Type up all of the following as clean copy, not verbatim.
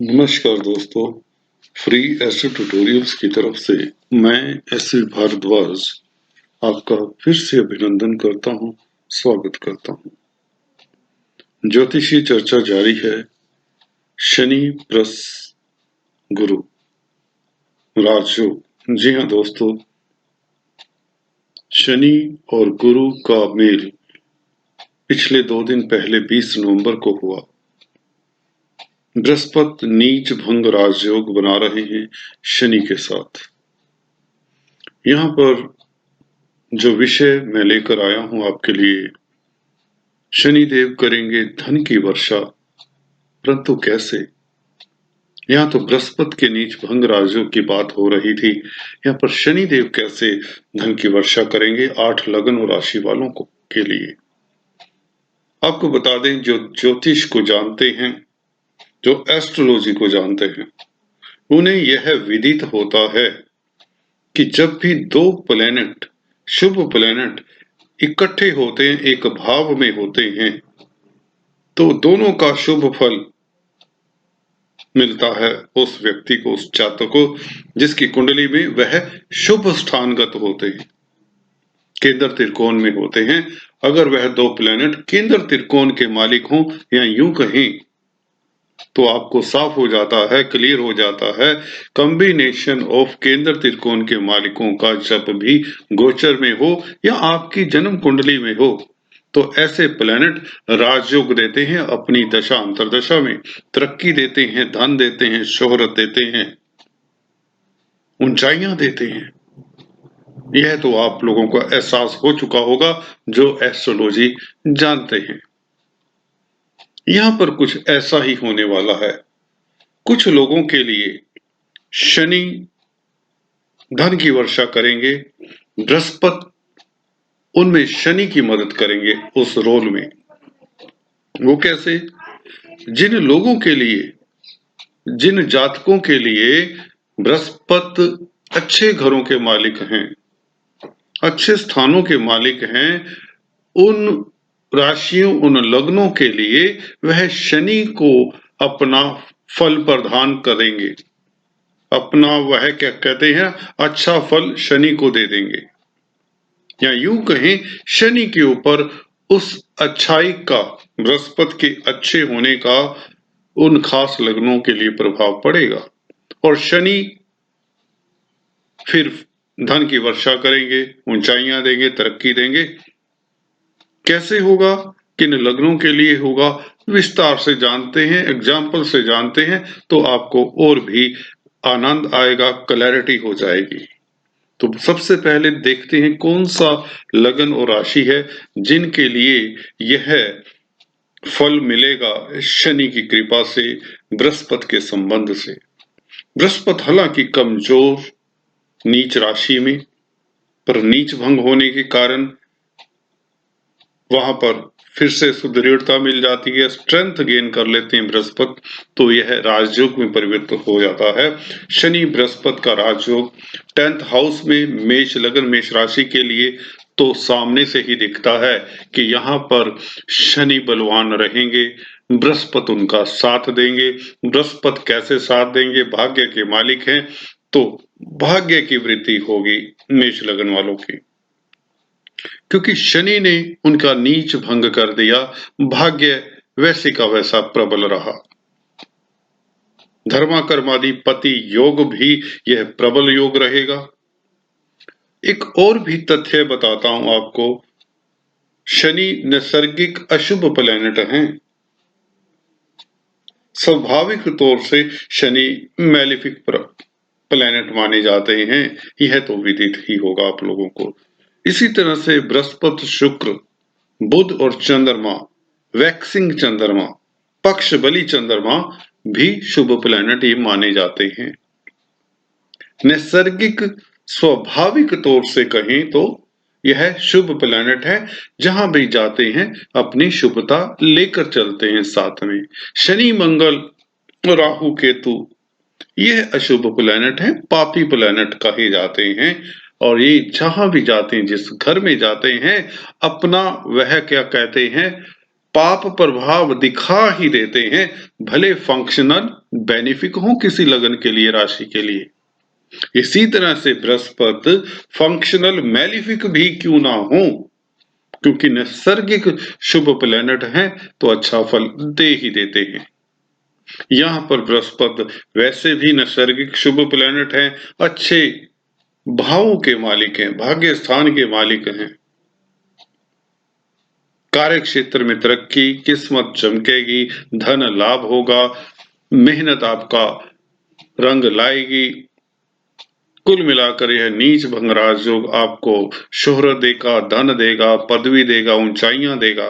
नमस्कार दोस्तों, free astro tutorials की तरफ से मैं एस.वी. भारद्वाज आपका फिर से अभिनंदन करता हूं, स्वागत करता हूं। ज्योतिषीय चर्चा जारी है। शनि प्लस गुरु राजयोग। जी हाँ दोस्तों, शनि और गुरु का मेल पिछले 2 दिन पहले 20 नवंबर को हुआ। बृहस्पति नीच भंग राजयोग बना रहे हैं शनि के साथ। यहाँ पर जो विषय मैं लेकर आया हूं आपके लिए, शनिदेव करेंगे धन की वर्षा, परंतु कैसे? यहाँ तो बृहस्पति के नीच भंग राजयोग की बात हो रही थी, यहाँ पर शनिदेव कैसे धन की वर्षा करेंगे 8 लगन और राशि वालों को के लिए। आपको बता दें, जो ज्योतिष को जानते हैं, जो एस्ट्रोलॉजी को जानते हैं, उन्हें यह विदित होता है कि जब भी 2 प्लैनेट, शुभ प्लैनेट इकट्ठे होते हैं, एक भाव में होते हैं, तो दोनों का शुभ फल मिलता है उस व्यक्ति को, उस जातक को, जिसकी कुंडली में वह शुभ स्थानगत होते हैं, केंद्र त्रिकोण में होते हैं। अगर वह 2 प्लैनेट केंद्र त्रिकोण के मालिक हों, या यूं कहें तो आपको साफ हो जाता है, क्लियर हो जाता है, कॉम्बिनेशन ऑफ केंद्र त्रिकोण के मालिकों का जब भी गोचर में हो या आपकी जन्म कुंडली में हो, तो ऐसे प्लैनेट राजयोग देते हैं, अपनी दशा अंतरदशा में तरक्की देते हैं, धन देते हैं, शोहरत देते हैं, ऊंचाइयां देते हैं। यह तो आप लोगों को एहसास हो चुका होगा जो एस्ट्रोलॉजी जानते हैं। यहां पर कुछ ऐसा ही होने वाला है। कुछ लोगों के लिए शनि धन की वर्षा करेंगे, बृहस्पति उनमें शनि की मदद करेंगे उस रोल में। वो कैसे? जिन लोगों के लिए, जिन जातकों के लिए बृहस्पति अच्छे घरों के मालिक हैं, अच्छे स्थानों के मालिक हैं, उन राशियों, उन लग्नों के लिए वह शनि को अपना फल प्रदान करेंगे, अपना वह क्या कहते हैं, अच्छा फल शनि को दे देंगे, या यूं कहें शनि के ऊपर उस अच्छाई का, बृहस्पति के अच्छे होने का उन खास लग्नों के लिए प्रभाव पड़ेगा, और शनि फिर धन की वर्षा करेंगे, ऊंचाइयां देंगे, तरक्की देंगे। कैसे होगा, किन लग्नों के लिए होगा, विस्तार से जानते हैं, एग्जाम्पल से जानते हैं तो आपको और भी आनंद आएगा, क्लैरिटी हो जाएगी। तो सबसे पहले देखते हैं कौन सा लगन और राशि है जिनके लिए यह फल मिलेगा शनि की कृपा से, बृहस्पति के संबंध से। बृहस्पति हालांकि कमजोर नीच राशि में, पर नीच भंग होने के कारण वहां पर फिर से सुदृढ़ता मिल जाती है, स्ट्रेंथ गेन कर लेते हैं बृहस्पति, तो यह राजयोग में परिवर्तित हो जाता है। शनि बृहस्पति का राजयोग 10th हाउस में, मेष लगन, मेष राशि के लिए तो सामने से ही दिखता है कि यहाँ पर शनि बलवान रहेंगे, बृहस्पति उनका साथ देंगे। बृहस्पति कैसे साथ देंगे? भाग्य के मालिक हैं, तो भाग्य की वृद्धि होगी मेष लगन वालों की, क्योंकि शनि ने उनका नीच भंग कर दिया, भाग्य वैसे का वैसा प्रबल रहा। धर्माकर्माधिपति योग भी यह प्रबल योग रहेगा। एक और भी तथ्य बताता हूं आपको, शनि नैसर्गिक अशुभ प्लैनेट हैं। स्वाभाविक तौर से शनि मैलिफिक प्लैनेट माने जाते हैं, यह तो विदित ही होगा आप लोगों को। इसी तरह से बृहस्पति, शुक्र, बुध और चंद्रमा, वैक्सिंग चंद्रमा, पक्ष बली चंद्रमा भी शुभ प्लैनेट ही माने जाते हैं। नैसर्गिक स्वाभाविक तौर से कहें तो यह शुभ प्लैनेट है, जहां भी जाते हैं अपनी शुभता लेकर चलते हैं साथ में। शनि, मंगल, राहु, केतु यह अशुभ प्लैनेट है, पापी प्लैनेट कहे जाते हैं, और ये जहां भी जाते हैं, जिस घर में जाते हैं, अपना वह क्या कहते हैं, पाप प्रभाव दिखा ही देते हैं, भले फंक्शनल बेनिफिक हो किसी लगन के लिए, राशि के लिए। इसी तरह से बृहस्पति फंक्शनल मैलिफिक भी क्यों ना हो, क्योंकि नैसर्गिक शुभ प्लैनेट हैं तो अच्छा फल दे ही देते हैं। यहाँ पर बृहस्पति वैसे भी नैसर्गिक शुभ प्लैनेट हैं, अच्छे भावों के मालिक हैं, भाग्य स्थान के मालिक हैं। कार्य क्षेत्र में तरक्की, किस्मत चमकेगी, धन लाभ होगा, मेहनत आपका रंग लाएगी। कुल मिलाकर यह नीच भंग राजयोग आपको शोहरत देगा, धन देगा, पदवी देगा, ऊंचाइयां देगा।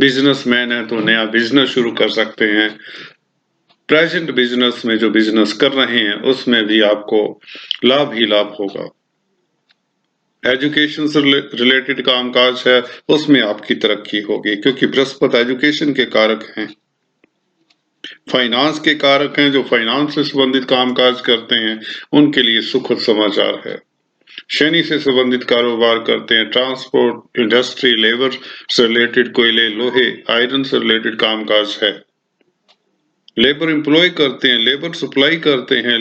बिजनेसमैन है तो नया बिजनेस शुरू कर सकते हैं। प्रेजेंट बिजनेस में जो बिजनेस कर रहे हैं उसमें भी आपको लाभ ही लाभ होगा। एजुकेशन से रिलेटेड कामकाज है उसमें आपकी तरक्की होगी, क्योंकि बृहस्पति एजुकेशन के कारक हैं, फाइनेंस के कारक हैं। जो फाइनेंस से संबंधित कामकाज करते हैं उनके लिए सुखद समाचार है। शनि से संबंधित कारोबार करते हैं, ट्रांसपोर्ट, इंडस्ट्री, लेबर से रिलेटेड, कोयले, लोहे, आयरन से रिलेटेड कामकाज है। लेबर एम्प्लॉय करते हैं, लेबर सप्लाई करते हैं,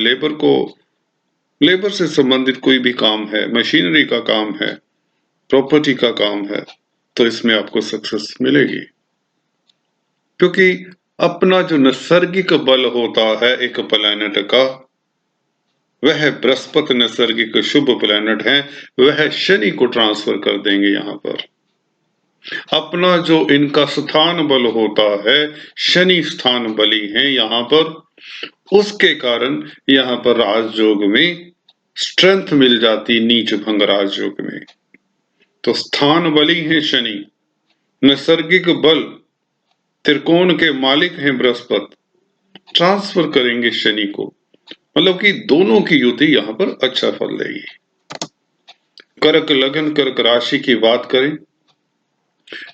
लेबर से संबंधित कोई भी काम है, मशीनरी का काम है, प्रॉपर्टी का काम है, तो इसमें आपको सक्सेस मिलेगी। क्योंकि अपना जो नैसर्गिक बल होता है एक प्लैनेट का, वह बृहस्पति नैसर्गिक शुभ प्लैनेट है, वह शनि को ट्रांसफर कर देंगे। यहाँ पर अपना जो इनका स्थान बल होता है, शनि स्थान बली है यहाँ पर, उसके कारण यहाँ पर राजयोग में स्ट्रेंथ मिल जाती, नीच भंग राजयोग में। तो स्थान बली है शनि, नैसर्गिक बल त्रिकोण के मालिक हैं बृहस्पति, ट्रांसफर करेंगे शनि को, मतलब कि दोनों की युति यहाँ पर अच्छा फल देगी। कर्क लगन, कर्क राशि की बात करें,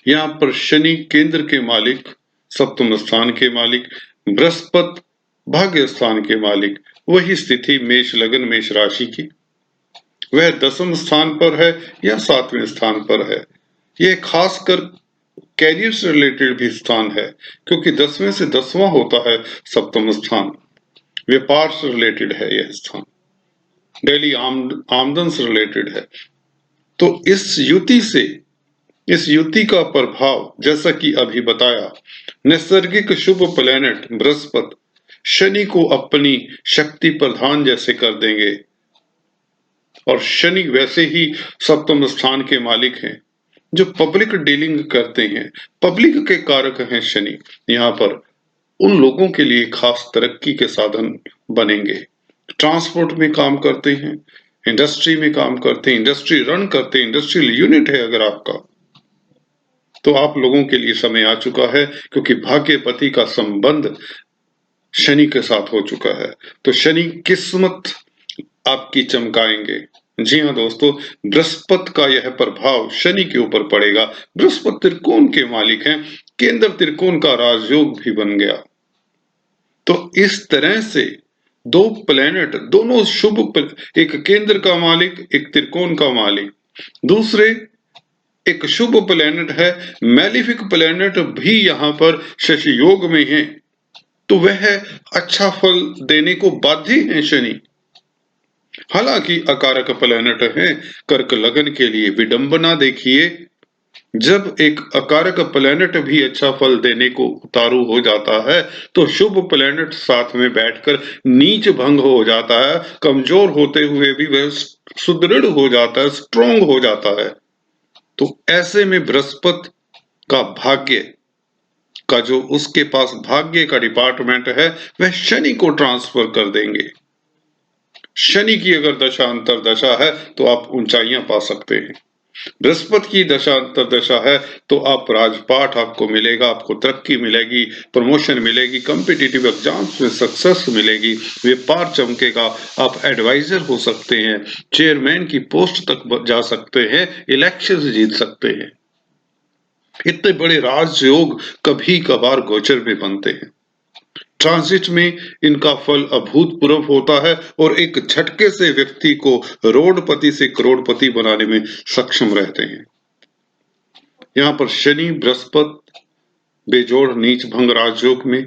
यहाँ पर शनि केंद्र के मालिक, सप्तम स्थान के मालिक, बृहस्पति भाग्य स्थान के मालिक। वही स्थिति मेष लगन, मेष राशि की, वह दसम स्थान पर है या सातवें स्थान पर है। यह खासकर कैरियर से रिलेटेड भी स्थान है, क्योंकि 10वें से 10वां होता है सप्तम स्थान, व्यापार से रिलेटेड है यह स्थान, डेली आमदन से रिलेटेड है। तो इस युति का प्रभाव, जैसा कि अभी बताया, नैसर्गिक शुभ प्लैनेट बृहस्पति शनि को अपनी शक्ति प्रदान जैसे कर देंगे, और शनि वैसे ही सप्तम स्थान के मालिक हैं, जो पब्लिक डीलिंग करते हैं, पब्लिक के कारक हैं शनि। यहाँ पर उन लोगों के लिए खास तरक्की के साधन बनेंगे। ट्रांसपोर्ट में काम करते हैं, इंडस्ट्री में काम करते हैं, इंडस्ट्री रन करते हैं, इंडस्ट्रियल यूनिट है अगर आपका, तो आप लोगों के लिए समय आ चुका है, क्योंकि भाग्यपति का संबंध शनि के साथ हो चुका है। तो शनि किस्मत आपकी चमकाएंगे। जी हाँ दोस्तों, बृहस्पति का यह प्रभाव शनि के ऊपर पड़ेगा। बृहस्पति त्रिकोण के मालिक हैं, केंद्र त्रिकोण का राजयोग भी बन गया। तो इस तरह से दो प्लैनेट, दोनों शुभ, एक केंद्र का मालिक, एक त्रिकोण का मालिक, दूसरे एक शुभ प्लैनेट है, मैलिफिक प्लैनेट भी यहाँ पर शशि योग में है, तो वह अच्छा फल देने को बाध्य है शनि। हालांकि अकारक प्लैनेट है, कर्क लगन के लिए विडंबना देखिए, जब एक अकारक प्लैनेट भी अच्छा फल देने को उतारू हो जाता है, तो शुभ प्लैनेट साथ में बैठकर नीच भंग हो जाता है, कमजोर होते हुए भी वह सुदृढ़ हो जाता है, स्ट्रोंग हो जाता है। तो ऐसे में बृहस्पति का भाग्य का, जो उसके पास भाग्य का डिपार्टमेंट है, वह शनि को ट्रांसफर कर देंगे। शनि की अगर दशा अंतर दशा है तो आप ऊंचाइयां पा सकते हैं, बृहस्पति की दशा अंतर दशा है तो आप राजपाट आपको मिलेगा, आपको तरक्की मिलेगी, प्रमोशन मिलेगी, कॉम्पिटिटिव एग्जाम्स में सक्सेस मिलेगी, व्यापार चमकेगा, आप एडवाइजर हो सकते हैं, चेयरमैन की पोस्ट तक जा सकते हैं, इलेक्शन जीत सकते हैं। इतने बड़े राजयोग कभी कभार गोचर में बनते हैं, ट्रांजिट में इनका फल अभूतपूर्व होता है, और एक झटके से व्यक्ति को रोडपति से करोड़पति बनाने में सक्षम रहते हैं। यहाँ पर शनि बृहस्पति बेजोड़ नीच भंग राजयोग में,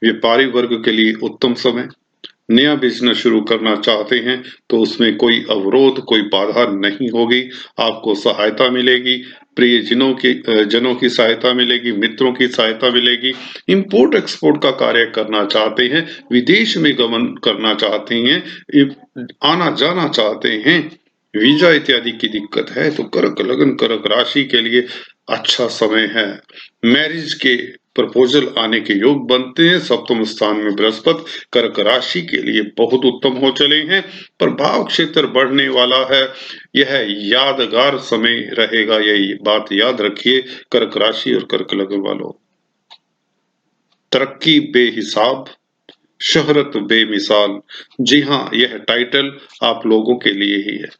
व्यापारी वर्ग के लिए उत्तम समय। नया बिजनेस शुरू करना चाहते हैं तो उसमें कोई अवरोध, कोई बाधा नहीं होगी। आपको सहायता मिलेगी, जनों की सहायता मिलेगी, मित्रों की सहायता मिलेगी। इंपोर्ट एक्सपोर्ट का कार्य करना चाहते हैं, विदेश में गमन करना चाहते हैं, आना जाना चाहते हैं, वीजा इत्यादि की दिक्कत है तो कर्क लगन कर्क राशि के लिए अच्छा समय है। मैरिज के प्रपोजल आने के योग बनते हैं। सप्तम स्थान में बृहस्पति कर्क राशि के लिए बहुत उत्तम हो चले हैं। प्रभाव क्षेत्र बढ़ने वाला है। यह यादगार समय रहेगा, यही बात याद रखिए कर्क राशि और कर्क लगन वालों। तरक्की बेहिसाब, शोहरत बेमिसाल। जी हाँ, यह टाइटल आप लोगों के लिए ही है।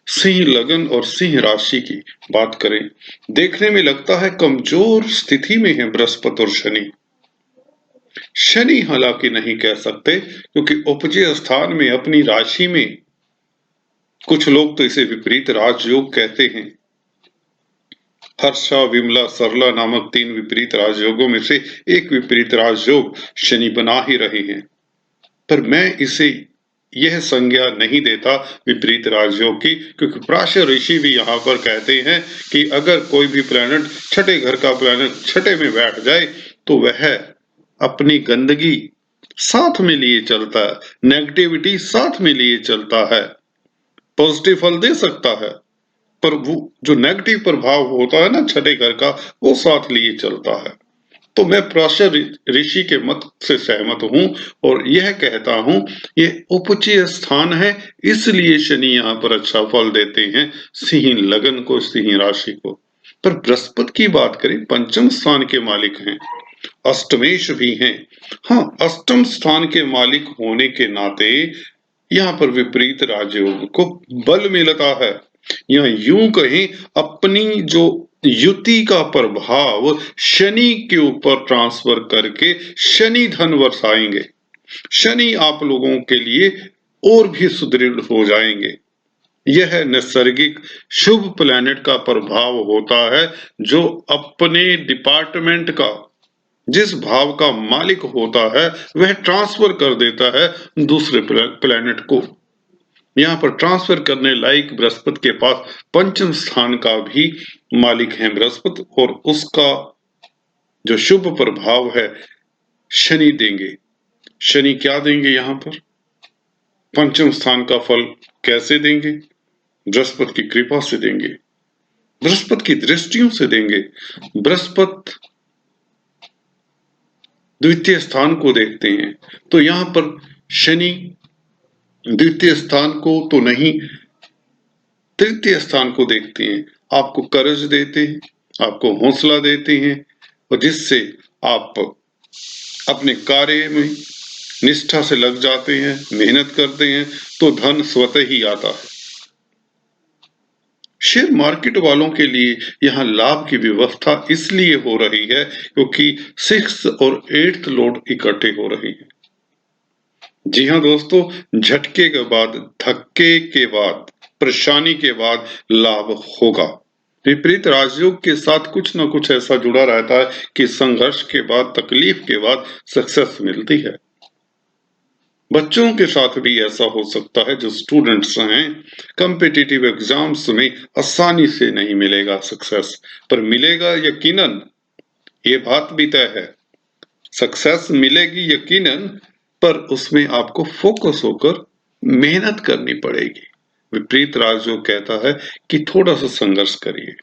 सिंह लगन और सिंह राशि की बात करें, देखने में लगता है कमजोर स्थिति में है बृहस्पति और शनि। शनि हालांकि नहीं कह सकते क्योंकि उपजे स्थान में अपनी राशि में, कुछ लोग तो इसे विपरीत राजयोग कहते हैं। हर्षा, विमला, सरला नामक 3 विपरीत राजयोगों में से एक विपरीत राजयोग शनि बना ही रहे हैं, पर मैं इसे यह संज्ञा नहीं देता विपरीत राजयोग की, क्योंकि प्राशर ऋषि भी यहाँ पर कहते हैं कि अगर कोई भी प्लैनेट, छठे घर का प्लैनेट छठे में बैठ जाए तो वह अपनी गंदगी साथ में लिए चलता है, नेगेटिविटी साथ में लिए चलता है। पॉजिटिव फल दे सकता है पर वो जो नेगेटिव प्रभाव होता है ना छठे घर का, वो साथ लिए चलता है। तो मैं प्राशर ऋषि के मत से सहमत हूं और यह कहता हूं ये उपचय स्थान है, इसलिए शनि यहाँ पर अच्छा फल देते हैं सिंह लगन को, सिंह राशि को। पर बृहस्पति की बात करें, पंचम स्थान के मालिक हैं, अष्टमेश भी हैं। हाँ, अष्टम स्थान के मालिक होने के नाते यहाँ पर विपरीत राजयोग को बल मिलता है। या यूं कहें, अपनी जो युति का प्रभाव शनि के ऊपर ट्रांसफर करके शनि धन वर्षाएंगे। शनि आप लोगों के लिए और भी सुदृढ़ हो जाएंगे। यह नैसर्गिक शुभ प्लैनेट का प्रभाव होता है जो अपने डिपार्टमेंट का, जिस भाव का मालिक होता है वह ट्रांसफर कर देता है दूसरे प्लैनेट को। यहाँ पर ट्रांसफर करने लायक बृहस्पति के पास पंचम स्थान का भी मालिक है बृहस्पति, और उसका जो शुभ प्रभाव है शनि देंगे। शनि क्या देंगे यहाँ पर? पंचम स्थान का फल कैसे देंगे? बृहस्पति की कृपा से देंगे, बृहस्पति की दृष्टियों से देंगे। बृहस्पति द्वितीय स्थान को देखते हैं तो यहाँ पर शनि द्वितीय स्थान को तो नहीं, तृतीय स्थान को देखते हैं। आपको कर्ज देते हैं, आपको हौसला देते हैं, और जिससे आप अपने कार्य में निष्ठा से लग जाते हैं, मेहनत करते हैं तो धन स्वतः ही आता है। शेयर मार्केट वालों के लिए यहाँ लाभ की व्यवस्था इसलिए हो रही है क्योंकि 6th और 8th लॉर्ड इकट्ठे हो रहे हैं। जी हाँ दोस्तों, झटके के बाद, धक्के के बाद, परेशानी के बाद लाभ होगा। विपरीत राजयोग के साथ कुछ ना कुछ ऐसा जुड़ा रहता है कि संघर्ष के बाद, तकलीफ के बाद सक्सेस मिलती है। बच्चों के साथ भी ऐसा हो सकता है, जो स्टूडेंट्स हैं, कॉम्पिटिटिव एग्जाम्स में आसानी से नहीं मिलेगा सक्सेस, पर मिलेगा यकीनन, ये बात भी तय है। सक्सेस मिलेगी यकीनन, पर उसमें आपको फोकस होकर मेहनत करनी पड़ेगी। विपरीत राजयोग कहता है कि थोड़ा सा संघर्ष करिए।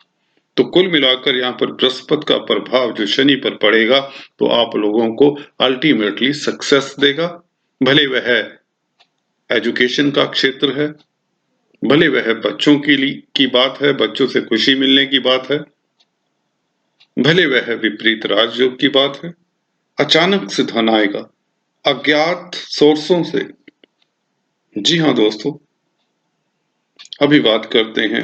तो कुल मिलाकर यहाँ पर बृहस्पति का प्रभाव जो शनि पर पड़ेगा तो आप लोगों को अल्टीमेटली सक्सेस देगा। भले वह एजुकेशन का क्षेत्र है, भले वह बच्चों की बात है, बच्चों से खुशी मिलने की बात है, भले वह विपरीत राजयोग की बात है। अचानक से धन आएगा अज्ञात सोर्सों से। जी हाँ दोस्तों, अभी बात करते हैं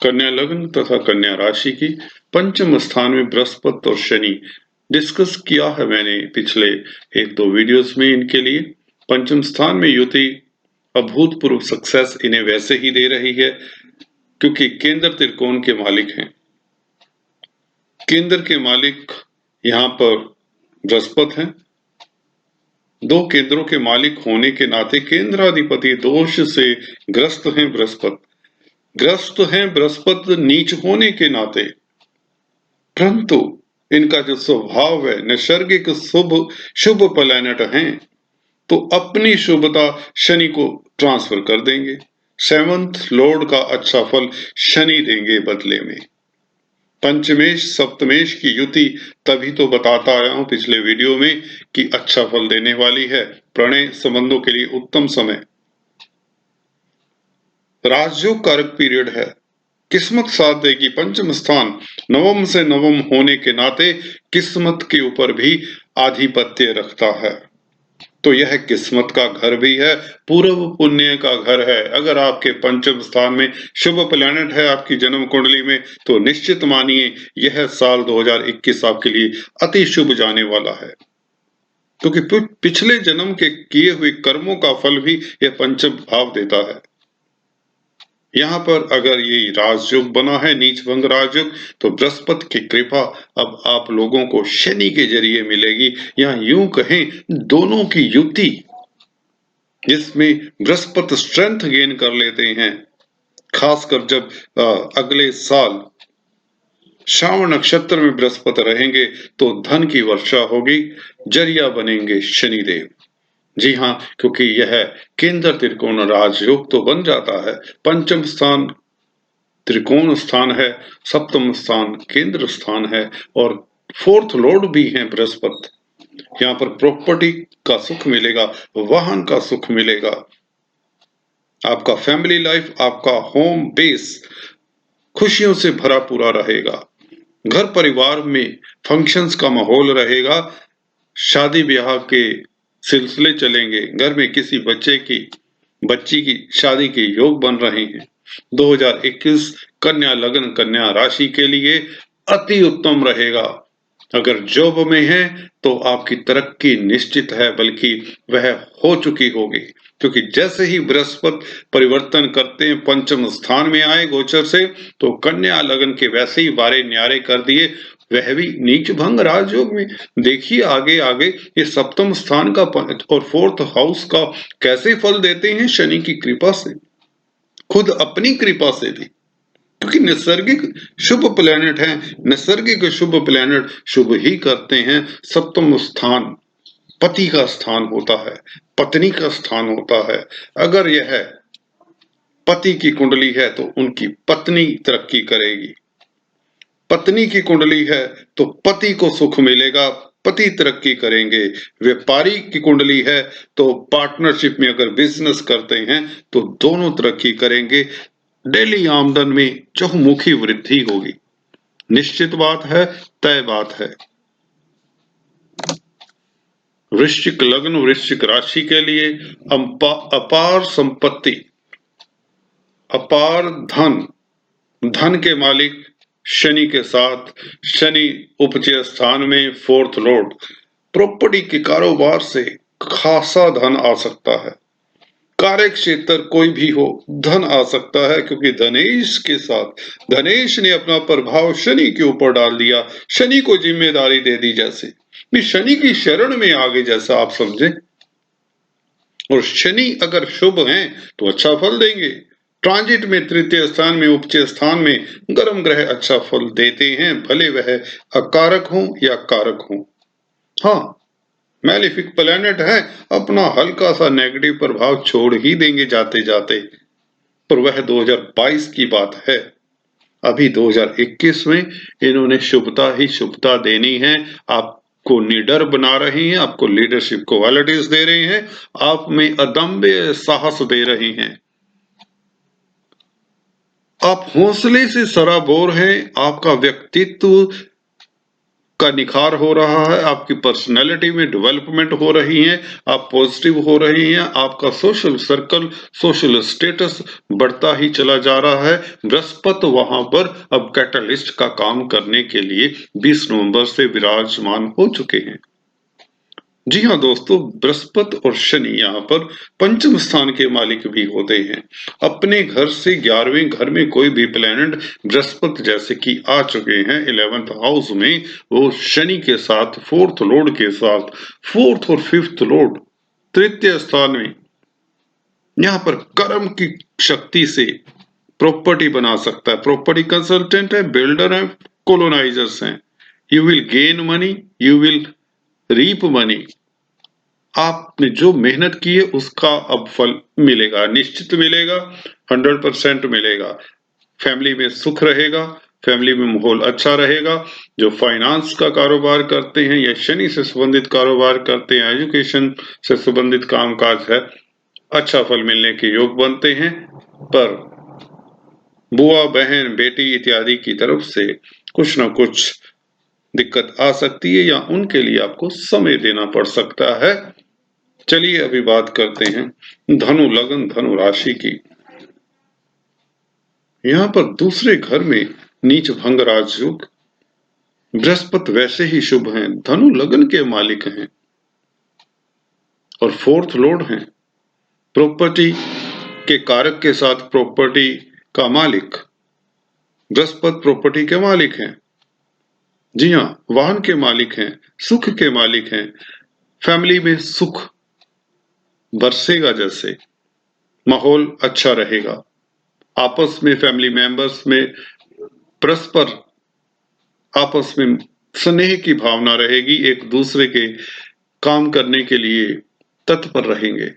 कन्या लग्न तथा कन्या राशि की। पंचम स्थान में बृहस्पति और शनि डिस्कस किया है मैंने पिछले 1-2 वीडियोस में इनके लिए। पंचम स्थान में युति अभूतपूर्व सक्सेस इन्हें वैसे ही दे रही है क्योंकि केंद्र त्रिकोण के मालिक हैं। केंद्र के मालिक यहाँ पर बृहस्पति हैं। दो केंद्रों के मालिक होने के नाते केंद्राधिपति दोष से ग्रस्त हैं बृहस्पति नीच होने के नाते, परंतु इनका जो स्वभाव है नैसर्गिक शुभ प्लैनेट हैं, तो अपनी शुभता शनि को ट्रांसफर कर देंगे। 7th लॉर्ड का अच्छा फल शनि देंगे बदले में। पंचमेश सप्तमेश की युति तभी तो बताता आया हूं पिछले वीडियो में कि अच्छा फल देने वाली है। प्रणय संबंधों के लिए उत्तम समय, राजयोग कारक पीरियड है, किस्मत साथ देगी। पंचम स्थान नवम से नवम होने के नाते किस्मत के ऊपर भी आधिपत्य रखता है, तो यह किस्मत का घर भी है, पूर्व पुण्य का घर है। अगर आपके पंचम स्थान में शुभ प्लैनेट है आपकी जन्म कुंडली में, तो निश्चित मानिए यह साल 2021 आपके लिए अति शुभ जाने वाला है, क्योंकि पिछले जन्म के किए हुए कर्मों का फल भी यह पंचम भाव देता है। यहाँ पर अगर ये राजयोग बना है नीच भंग राजयोग, तो बृहस्पति की कृपा अब आप लोगों को शनि के जरिए मिलेगी, या यूं कहें दोनों की युति, जिसमें बृहस्पति स्ट्रेंथ गेन कर लेते हैं। खासकर जब अगले साल श्रावण नक्षत्र में बृहस्पति रहेंगे तो धन की वर्षा होगी, जरिया बनेंगे शनिदेव। जी हाँ, क्योंकि यह केंद्र त्रिकोण राजयोग तो बन जाता है। पंचम स्थान त्रिकोण स्थान है, सप्तम स्थान केंद्र स्थान है, और 4th लॉर्ड भी है बृहस्पति। यहाँ पर प्रॉपर्टी का सुख मिलेगा, वाहन का सुख मिलेगा, आपका फैमिली लाइफ, आपका होम बेस खुशियों से भरा पूरा रहेगा। घर परिवार में फंक्शंस का माहौल रहेगा, शादी ब्याह के सिलसिले चलेंगे, घर में किसी बच्ची की शादी के योग बन रहे हैं। 2021 कन्या लग्न कन्या राशि के लिए अति उत्तम रहेगा। अगर जॉब में है तो आपकी तरक्की निश्चित है, बल्कि वह हो चुकी होगी, क्योंकि जैसे ही बृहस्पति परिवर्तन करते हैं पंचम स्थान में आए गोचर से, तो कन्या लग्न के वैसे ही बारे न्यारे कर दिए, वह भी नीच भंग राजयोग में। देखिए आगे आगे ये सप्तम स्थान का और 4th हाउस का कैसे फल देते हैं शनि की कृपा से, खुद अपनी कृपा से भी, क्योंकि नैसर्गिक शुभ प्लैनेट है। नैसर्गिक शुभ प्लैनेट शुभ ही करते हैं। सप्तम स्थान पति का स्थान होता है, पत्नी का स्थान होता है। अगर यह पति की कुंडली है तो उनकी पत्नी तरक्की करेगी, पत्नी की कुंडली है तो पति को सुख मिलेगा, पति तरक्की करेंगे। व्यापारी की कुंडली है तो पार्टनरशिप में अगर बिजनेस करते हैं तो दोनों तरक्की करेंगे, डेली आमदन में चहुमुखी वृद्धि होगी। निश्चित बात है, तय बात है। वृश्चिक लग्न वृश्चिक राशि के लिए अपार संपत्ति, अपार धन के मालिक शनि के साथ, शनि उपचय स्थान में 4th लॉर्ड, प्रॉपर्टी के कारोबार से खासा धन आ सकता है। कार्य क्षेत्र कोई भी हो, धन आ सकता है, क्योंकि धनेश के साथ धनेश ने अपना प्रभाव शनि के ऊपर डाल दिया, शनि को जिम्मेदारी दे दी, जैसे शनि की शरण में आ गए जैसा आप समझे। और शनि अगर शुभ हैं तो अच्छा फल देंगे। ट्रांजिट में तृतीय स्थान में उपचय स्थान में गर्म ग्रह अच्छा फल देते हैं, भले वह अकारक हो या कारक हो। हाँ, मैलेफिक प्लैनेट है, अपना हल्का सा नेगेटिव प्रभाव छोड़ ही देंगे जाते जाते, पर वह 2022 की बात है। अभी 2021 में इन्होंने शुभता ही शुभता देनी है, आपको निडर बना रहे हैं, आपको लीडरशिप क्वालिटीज दे रहे हैं, आप में अदम्य साहस दे रहे हैं, आप हौसले से सराबोर हैं, आपका व्यक्तित्व का निखार हो रहा है, आपकी पर्सनैलिटी में डेवलपमेंट हो रही है, आप पॉजिटिव हो रही हैं, आपका सोशल सर्कल सोशल स्टेटस बढ़ता ही चला जा रहा है। बृहस्पति वहां पर अब कैटलिस्ट का काम करने के लिए 20 नवंबर से विराजमान हो चुके हैं। जी हाँ दोस्तों, बृहस्पति और शनि यहाँ पर पंचम स्थान के मालिक भी होते हैं। अपने घर से 11वें घर में कोई भी प्लैनेट बृहस्पति जैसे कि आ चुके हैं 11th हाउस में, वो शनि के साथ फोर्थ लॉर्ड के साथ, फोर्थ और फिफ्थ लॉर्ड तृतीय स्थान में, यहाँ पर कर्म की शक्ति से प्रॉपर्टी बना सकता है। प्रॉपर्टी कंसल्टेंट है, बिल्डर है, कॉलोनाइजर्स हैं। You will gain money, you will reap money. आपने जो मेहनत की है उसका अब फल मिलेगा, निश्चित मिलेगा, 100% मिलेगा। फैमिली में सुख रहेगा, फैमिली में माहौल अच्छा रहेगा। जो फाइनेंस का कारोबार करते हैं या शनि से संबंधित कारोबार करते हैं, एजुकेशन से संबंधित कामकाज है, अच्छा फल मिलने के योग बनते हैं। पर बुआ, बहन, बेटी इत्यादि की तरफ से कुछ न कुछ दिक्कत आ सकती है या उनके लिए आपको समय देना पड़ सकता है। चलिए अभी बात करते हैं धनु लग्न धनु राशि की। यहाँ पर दूसरे घर में नीच भंग राजयोग, बृहस्पति वैसे ही शुभ हैं, धनु लग्न के मालिक हैं और फोर्थ लॉर्ड हैं। प्रॉपर्टी के कारक के साथ प्रॉपर्टी का मालिक बृहस्पति प्रॉपर्टी के मालिक हैं। जी हाँ, वाहन के मालिक हैं, सुख के मालिक हैं। फैमिली में सुख बरसेगा, जैसे माहौल अच्छा रहेगा, आपस में फैमिली मेंबर्स में परस्पर आपस में स्नेह की भावना रहेगी, एक दूसरे के काम करने के लिए तत्पर रहेंगे।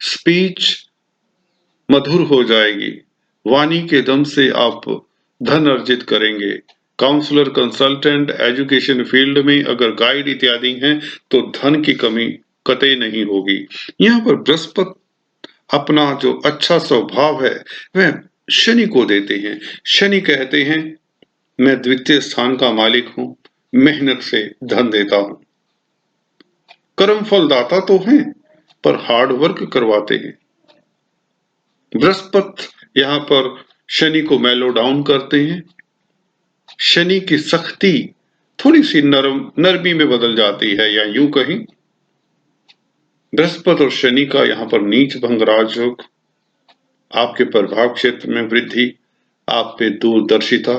स्पीच मधुर हो जाएगी, वाणी के दम से आप धन अर्जित करेंगे। काउंसलर, कंसल्टेंट, एजुकेशन फील्ड में अगर गाइड इत्यादि हैं तो धन की कमी कतई नहीं होगी। यहाँ पर बृहस्पति अपना जो अच्छा स्वभाव है वह शनि को देते हैं। शनि कहते हैं मैं द्वितीय स्थान का मालिक हूं, मेहनत से धन देता हूं। कर्म फल दाता तो हैं पर हार्ड वर्क करवाते हैं। बृहस्पति यहाँ पर शनि को मेलो डाउन करते हैं। शनि की सख्ती थोड़ी सी नरमी में बदल जाती है, या यूं कहीं बृहस्पति और शनि का यहाँ पर नीच भंग राजयोग, आपके प्रभाव क्षेत्र में वृद्धि, आप में दूरदर्शिता,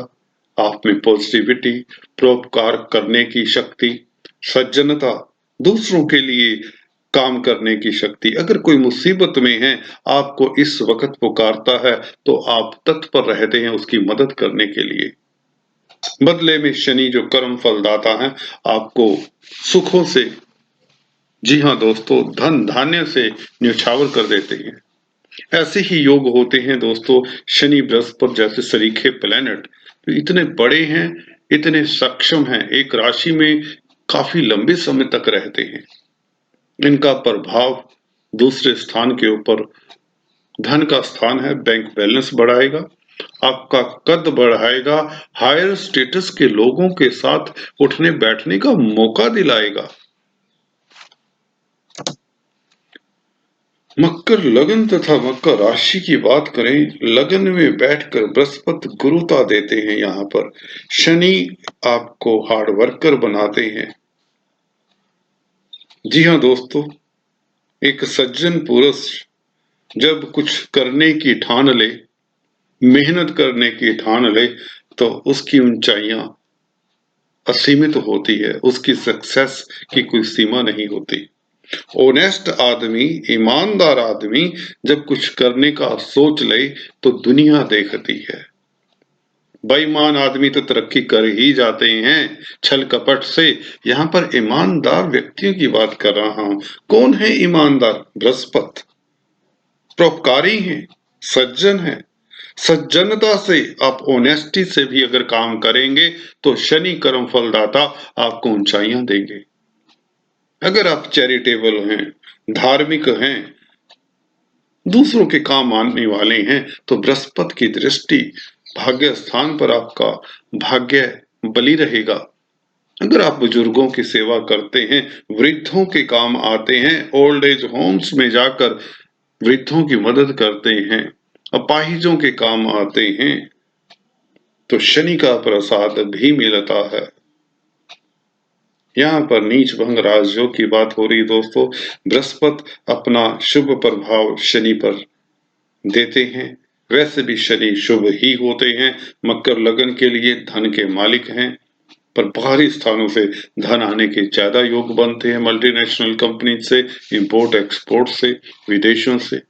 आप में पॉजिटिविटी, परोपकार करने की शक्ति, सज्जनता, दूसरों के लिए काम करने की शक्ति। अगर कोई मुसीबत में है, आपको इस वक्त पुकारता है तो आप तत्पर रहते हैं उसकी मदद करने के लिए। बदले में शनि जो कर्म फलदाता है, आपको सुखों से, जी हाँ दोस्तों, धन धान्य से न्यौछावर कर देते हैं। ऐसे ही योग होते हैं दोस्तों, शनि बृहस्पति जैसे सरीखे प्लैनेट तो इतने बड़े हैं, इतने सक्षम हैं, एक राशि में काफी लंबे समय तक रहते हैं। इनका प्रभाव दूसरे स्थान के ऊपर, धन का स्थान है, बैंक बैलेंस बढ़ाएगा, आपका कद बढ़ाएगा, हायर स्टेटस के लोगों के साथ उठने बैठने का मौका दिलाएगा। मकर लग्न तथा मकर राशि की बात करें, लग्न में बैठकर बृहस्पति गुरुता देते हैं। यहाँ पर शनि आपको हार्ड वर्कर बनाते हैं। जी हाँ दोस्तों, एक सज्जन पुरुष जब कुछ करने की ठान ले, मेहनत करने की ठान ले, तो उसकी ऊंचाइयां असीमित होती है, उसकी सक्सेस की कोई सीमा नहीं होती। ऑनेस्ट आदमी, ईमानदार आदमी जब कुछ करने का सोच ले तो दुनिया देखती है। बेईमान आदमी तो तरक्की कर ही जाते हैं छल कपट से। यहाँ पर ईमानदार व्यक्तियों की बात कर रहा हूं। कौन है ईमानदार? बृहस्पति परोपकारी हैं, सज्जन हैं। सज्जनता से, आप ऑनेस्टी से भी अगर काम करेंगे तो शनि कर्म फलदाता आपको ऊंचाइयां देंगे। अगर आप चैरिटेबल हैं, धार्मिक हैं, दूसरों के काम आने वाले हैं, तो बृहस्पति की दृष्टि भाग्य स्थान पर आपका भाग्य बली रहेगा। अगर आप बुजुर्गों की सेवा करते हैं, वृद्धों के काम आते हैं, ओल्ड एज होम्स में जाकर वृद्धों की मदद करते हैं, अपाहिजों के काम आते हैं, तो शनि का प्रसाद भी मिलता है। यहाँ पर नीच भंग राजयोग की बात हो रही है दोस्तों। बृहस्पति अपना शुभ प्रभाव शनि पर देते हैं। वैसे भी शनि शुभ ही होते हैं। मकर लगन के लिए धन के मालिक हैं, पर बाहरी स्थानों से धन आने के ज्यादा योग बनते हैं। मल्टीनेशनल कंपनी से, इंपोर्ट एक्सपोर्ट से, विदेशों से,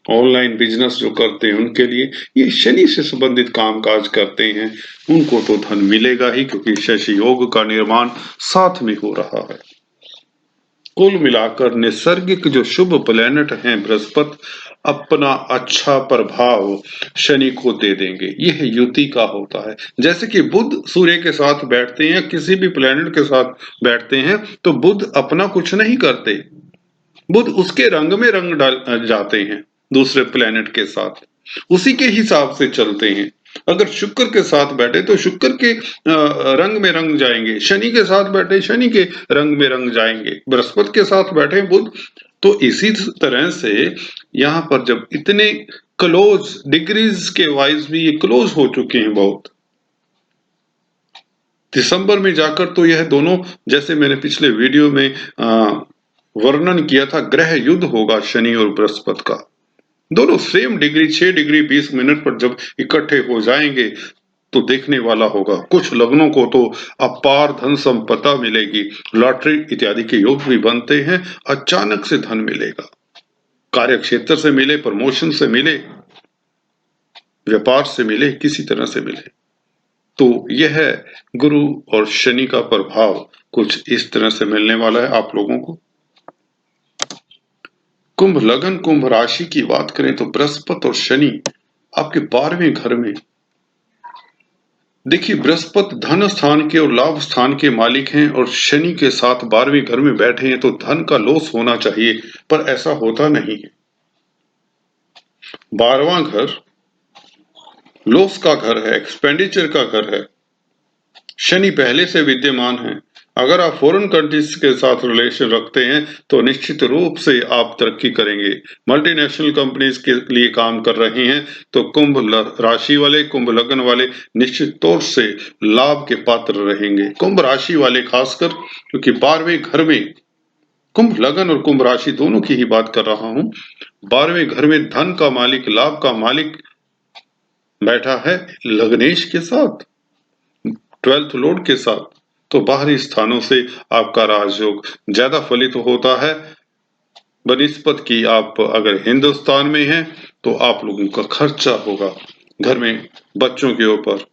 ऑनलाइन बिजनेस जो करते हैं उनके लिए, ये शनि से संबंधित कामकाज करते हैं, उनको तो धन मिलेगा ही, क्योंकि शशि योग का निर्माण साथ में हो रहा है। कुल मिलाकर नैसर्गिक जो शुभ प्लैनेट हैं बृहस्पति, अपना अच्छा प्रभाव शनि को दे देंगे। यह युति का होता है। जैसे कि बुध सूर्य के साथ बैठते हैं, किसी भी प्लैनेट के साथ बैठते हैं, तो बुध अपना कुछ नहीं करते, बुध उसके रंग में रंग डाल जाते हैं दूसरे प्लेनेट के साथ, उसी के हिसाब से चलते हैं। अगर शुक्र के साथ बैठे तो शुक्र के रंग में रंग जाएंगे, शनि के साथ बैठे शनि के रंग में रंग जाएंगे, बृहस्पति के साथ बैठे बुध। तो इसी तरह से यहाँ पर जब इतने क्लोज डिग्रीज के वाइज भी ये क्लोज हो चुके हैं बहुत, दिसंबर में जाकर तो यह दोनों, जैसे मैंने पिछले वीडियो में वर्णन किया था, ग्रह युद्ध होगा शनि और बृहस्पति का। दोनों सेम डिग्री 6 डिग्री 20 मिनट पर जब इकट्ठे हो जाएंगे तो देखने वाला होगा। कुछ लग्नों को तो अपार धन संपदा मिलेगी, लॉटरी इत्यादि के योग भी बनते हैं। अचानक से धन मिलेगा, कार्य क्षेत्र से मिले, प्रमोशन से मिले, व्यापार से मिले, किसी तरह से मिले। तो यह गुरु और शनि का प्रभाव कुछ इस तरह से मिलने वाला है आप लोगों को। कुंभ लगन कुंभ राशि की बात करें तो बृहस्पति और शनि आपके 12वें घर में, देखिए बृहस्पति धन स्थान के और लाभ स्थान के मालिक हैं, और शनि के साथ 12वें घर में बैठे हैं, तो धन का लॉस होना चाहिए, पर ऐसा होता नहीं है। 12वां घर लॉस का घर है, एक्सपेंडिचर का घर है। शनि पहले से विद्यमान है। अगर आप फॉरेन कंट्रीज के साथ रिलेशन रखते हैं तो निश्चित रूप से आप तरक्की करेंगे। मल्टीनेशनल कंपनीज के लिए काम कर रहे हैं तो कुंभ राशि वाले, कुंभ लगन वाले निश्चित तौर से लाभ के पात्र रहेंगे। कुंभ राशि वाले खासकर, क्योंकि 12वें घर में, कुंभ लगन और कुंभ राशि दोनों की ही बात कर रहा हूं, 12वें घर में धन का मालिक, लाभ का मालिक बैठा है लग्नेश के साथ, 12th लॉर्ड के साथ। तो बाहरी स्थानों से आपका राजयोग ज्यादा फलित होता है बनिस्पत की आप अगर हिंदुस्तान में हैं तो आप लोगों का खर्चा होगा घर में, बच्चों के ऊपर,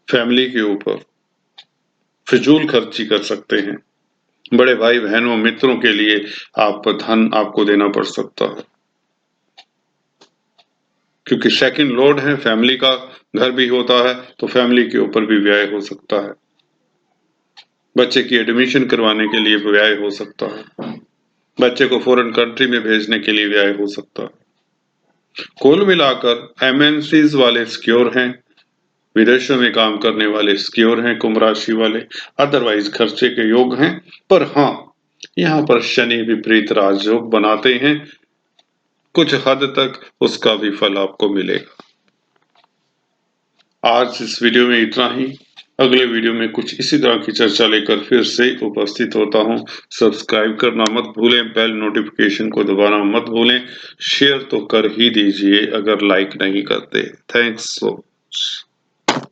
फैमिली के ऊपर फिजूल खर्ची कर सकते हैं। बड़े भाई बहनों मित्रों के लिए आप धन आपको देना पड़ सकता है, क्योंकि सेकंड लॉर्ड है, फैमिली का घर भी होता है, तो फैमिली के ऊपर भी व्यय हो सकता है। बच्चे की एडमिशन करवाने के लिए व्यय हो सकता है, बच्चे को फॉरेन कंट्री में भेजने के लिए व्यय हो सकता है। कुल मिलाकर एमएनसीज वाले सिक्योर हैं, विदेशों में काम करने वाले सिक्योर हैं कुंभ राशि वाले, अदरवाइज खर्चे के योग हैं। पर हाँ, यहाँ पर शनि विपरीत राजयोग बनाते हैं, कुछ हद तक उसका भी फल आपको मिलेगा। आज इस वीडियो में इतना ही। अगले वीडियो में कुछ इसी तरह की चर्चा लेकर फिर से उपस्थित होता हूँ। सब्सक्राइब करना मत भूलें, बेल नोटिफिकेशन को दबाना मत भूलें, शेयर तो कर ही दीजिए अगर लाइक नहीं करते। Thanks so much.